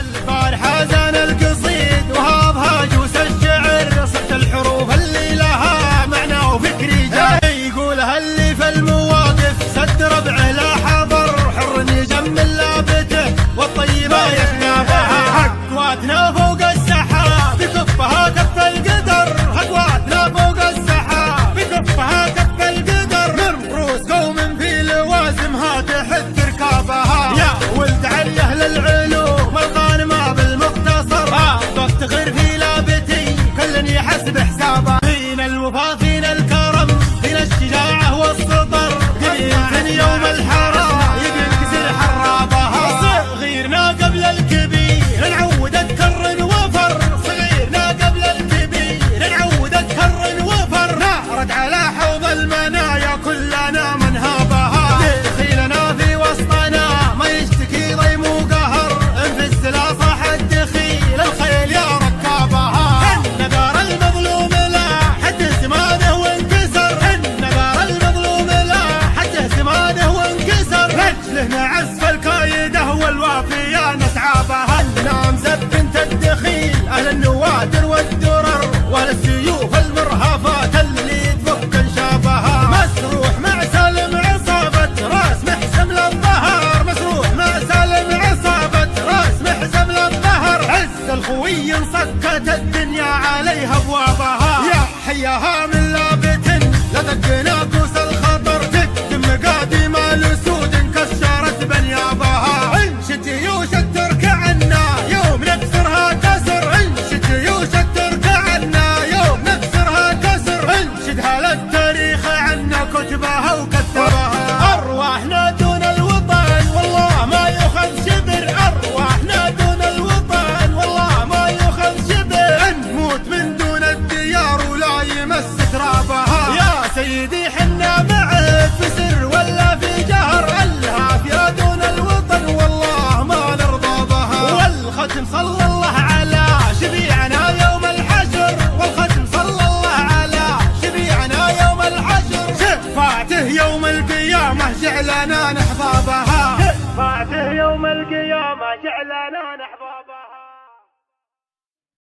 البارحة زان القصيد وهاب جوس الشعر، صرت الحروف اللي لها معنى وفكري جاي يقولها اللي في المواقف سد ربعه لا حضر، حر يجمل لابته والطيبة يتنابها، اقواتنا فوق السحاب بكفها كف القدر، اقواتنا فوق السحاب بكفها كف القدر، من رؤوس قوم في لوازمها تحث ركابها، يا ولد علي اهل العلوم القانمة بالمختصر، بفتخر في لابتي كل يحسب حسابه، فينا الوفا فينا الكرم فينا الشجاعة والسطر، في يوم الحرام يبي ينكسر حرابها، صغيرنا قبل الكبير نعود تكرن وفر، صغيرنا قبل الكبير نعود تكرن وفر، نعرض على حوض المنايا كلنا من هابها، دخيلنا في وسطنا ما يشتكي ضيم وقهر، انفز لا صاح الدخيل الخيل يا ركابها، النذار المظلوم لا حد زمانه وانكسر، النذار المظلوم لا حد زمانه وانكسر، رجله نعس الكايده والوافيه نسعابها، النام زب بنت الدخيل اهل النوادر والدرر، واهل السيوف المرهفات اللي تفك انشابها، مسروح مع سالم عصابه راس محسم للظهر، مسروح مع سالم عصابه راس محسم للظهر، عز الخوي انصكت الدنيا عليها ابوابها، يا حياها من لابت لا تقنا كوس الخطر، تقدم مقاديم الاسود انكسرت بنيابها، انشد جيوش الترك عنا يوم نكسرها كسر، انشد جيوش الترك عنا يوم نكسرها كسر، انشدها للتاريخ عنا كتبها وكتبها، ارواحنا دون الوطن والله ما يؤخذ شبر، ارواحنا دون الوطن والله ما يؤخذ شبر، نموت من دون الديار ولا يمس ترابها، يا سيدي حنا معك في سر ولا في جهر، العافية دون الوطن والله ما نرضى بها، والختم صلى الله على شفيعنا يوم الحشر، والختم صلى الله على شفيعنا يوم الحشر، شفاعته يوم القيامة جعلنا نحظى بها، شفاعته يوم القيامة جعلنا نحظى